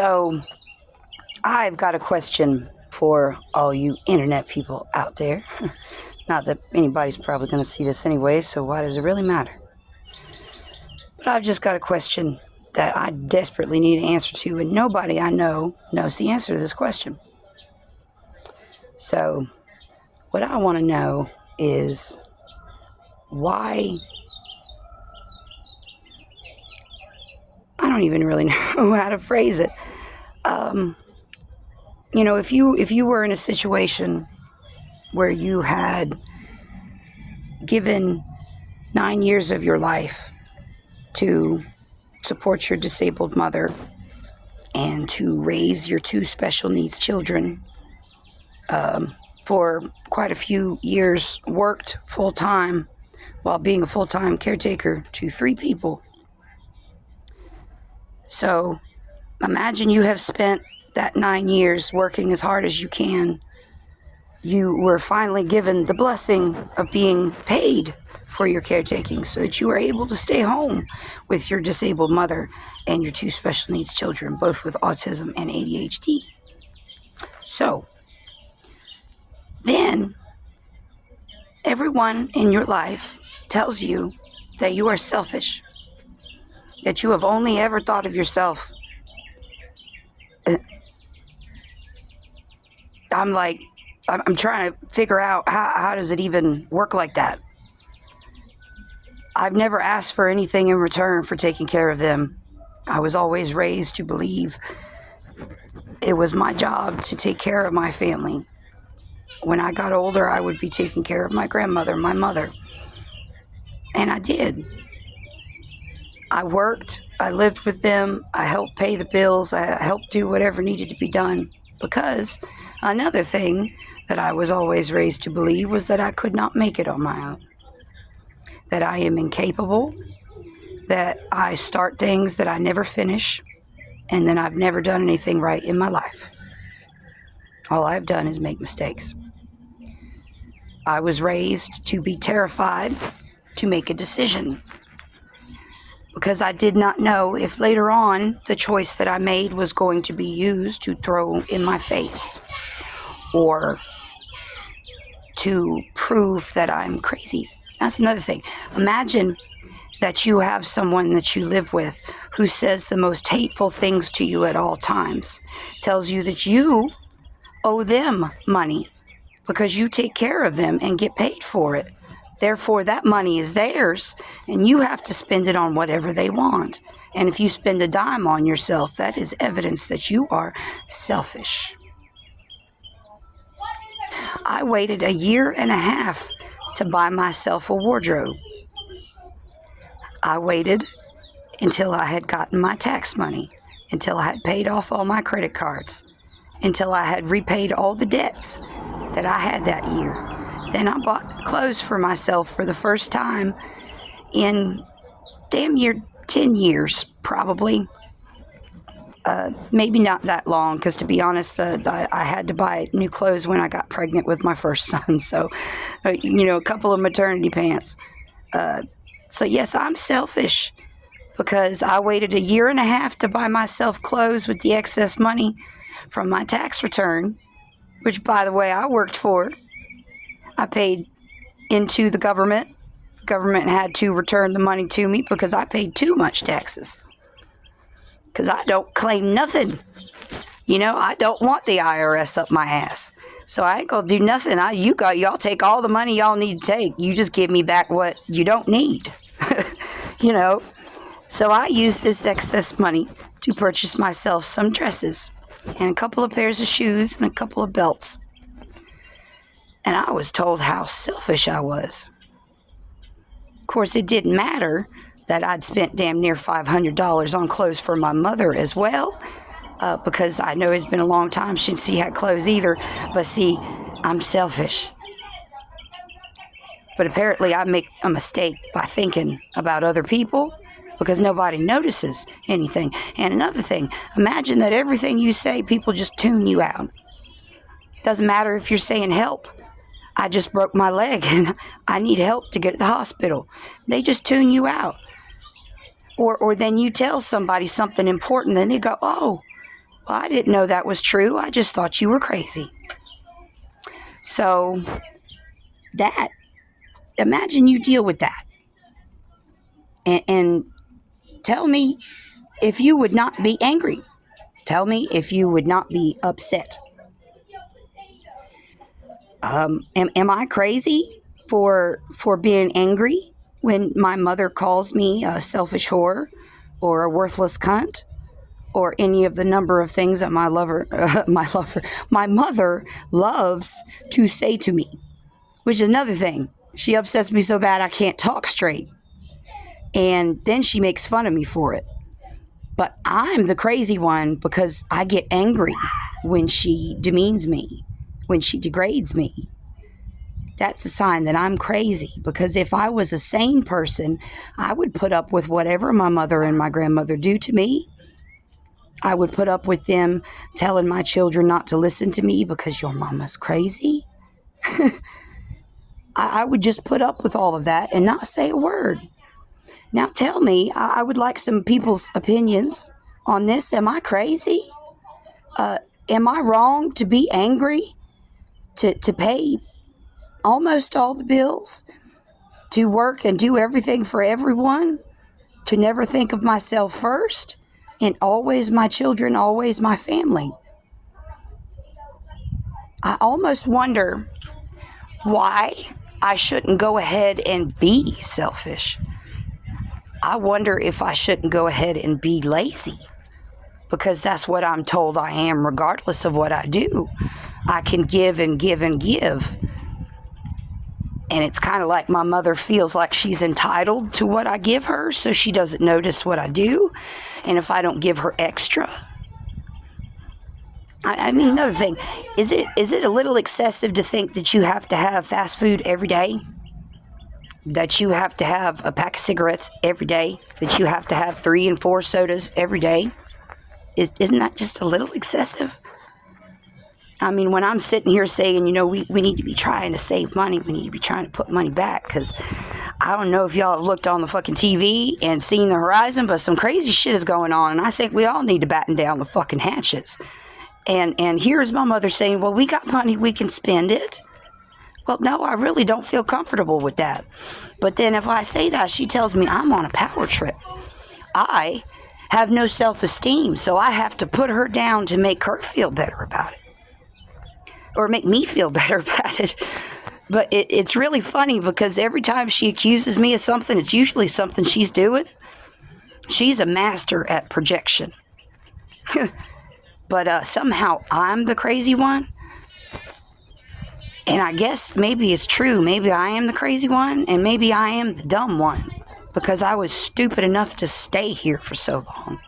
So I've got a question for all you internet people out there. Not that anybody's probably going to see this anyway, so why does it really matter? But I've just got a question that I desperately need an answer to, and nobody I know knows the answer to this question. So what I want to know is why... I don't even really know how to phrase it. If you were in a situation where you had given 9 years of your life to support your disabled mother and to raise your two special needs children, for quite a few years, worked full-time while being a full-time caretaker to 3 people. So imagine you have spent that 9 years working as hard as you can. You were finally given the blessing of being paid for your caretaking so that you are able to stay home with your disabled mother and your 2 special needs children, both with autism and ADHD. So then everyone in your life tells you that you are selfish, that you have only ever thought of yourself. I'm trying to figure out how does it even work like that? I've never asked for anything in return for taking care of them. I was always raised to believe it was my job to take care of my family. When I got older, I would be taking care of my grandmother, my mother. And I did. I worked, I lived with them, I helped pay the bills, I helped do whatever needed to be done. Because another thing that I was always raised to believe was that I could not make it on my own. That I am incapable, that I start things that I never finish, and then I've never done anything right in my life. All I've done is make mistakes. I was raised to be terrified to make a decision, because I did not know if later on the choice that I made was going to be used to throw in my face or to prove that I'm crazy. That's another thing. Imagine that you have someone that you live with who says the most hateful things to you at all times, tells you that you owe them money because you take care of them and get paid for it. Therefore, that money is theirs, and you have to spend it on whatever they want. And if you spend a dime on yourself, that is evidence that you are selfish. I waited 1.5 years to buy myself a wardrobe. I waited until I had gotten my tax money, until I had paid off all my credit cards, until I had repaid all the debts that I had that year. Then I bought clothes for myself for the first time in damn near 10 years, probably. Maybe not that long, because to be honest, I had to buy new clothes when I got pregnant with my first son. So, a couple of maternity pants. So yes, I'm selfish because I waited 1.5 years to buy myself clothes with the excess money from my tax return, which, by the way, I worked for. I paid into the government. The government had to return the money to me because I paid too much taxes. Because I don't claim nothing. I don't want the IRS up my ass. So I ain't going to do nothing. Y'all take all the money y'all need to take. You just give me back what you don't need. So I used this excess money to purchase myself some dresses and a couple of pairs of shoes and a couple of belts. And I was told how selfish I was. Of course, it didn't matter that I'd spent damn near $500 on clothes for my mother as well, because I know it's been a long time since she had clothes either. But see, I'm selfish. But apparently I make a mistake by thinking about other people because nobody notices anything. And another thing, imagine that everything you say, people just tune you out. Doesn't matter if you're saying help. I just broke my leg and I need help to get to the hospital. They just tune you out. Or then you tell somebody something important and they go, oh, Well, I didn't know that was true. I just thought you were crazy. So imagine you deal with that. And tell me if you would not be angry. Tell me if you would not be upset. Am I crazy for being angry when my mother calls me a selfish whore or a worthless cunt or any of the number of things that my mother loves to say to me? Which is another thing. She upsets me so bad I can't talk straight. And then she makes fun of me for it. But I'm the crazy one because I get angry when she demeans me, when she degrades me. That's a sign that I'm crazy, because if I was a sane person, I would put up with whatever my mother and my grandmother do to me. I would put up with them telling my children not to listen to me because your mama's crazy. I would just put up with all of that and not say a word. Now tell me, I would like some people's opinions on this. Am I crazy? Am I wrong to be angry? To pay almost all the bills? To work and do everything for everyone? To never think of myself first? And always my children, always my family? I almost wonder why I shouldn't go ahead and be selfish. I wonder if I shouldn't go ahead and be lazy, because that's what I'm told I am regardless of what I do. I can give and give and give. And it's kind of like my mother feels like she's entitled to what I give her, so she doesn't notice what I do. And if I don't give her extra, I mean, another thing, is it a little excessive to think that you have to have fast food every day? That you have to have a pack of cigarettes every day? That you have to have 3 and 4 sodas every day? Isn't that just a little excessive? I mean, when I'm sitting here saying, we need to be trying to save money, we need to be trying to put money back, because I don't know if y'all have looked on the fucking TV and seen the horizon, but some crazy shit is going on, and I think we all need to batten down the fucking hatches. And here's my mother saying, well, we got money, we can spend it. Well, no, I really don't feel comfortable with that. But then if I say that, she tells me I'm on a power trip. I have no self-esteem, so I have to put her down to make her feel better about it. Or make me feel better about it. But it's really funny, because every time she accuses me of something, it's usually something she's doing. She's a master at projection. But somehow I'm the crazy one. And I guess maybe it's true. Maybe I am the crazy one, and maybe I am the dumb one, because I was stupid enough to stay here for so long.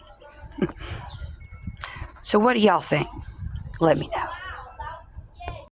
So what do y'all think? Let me know.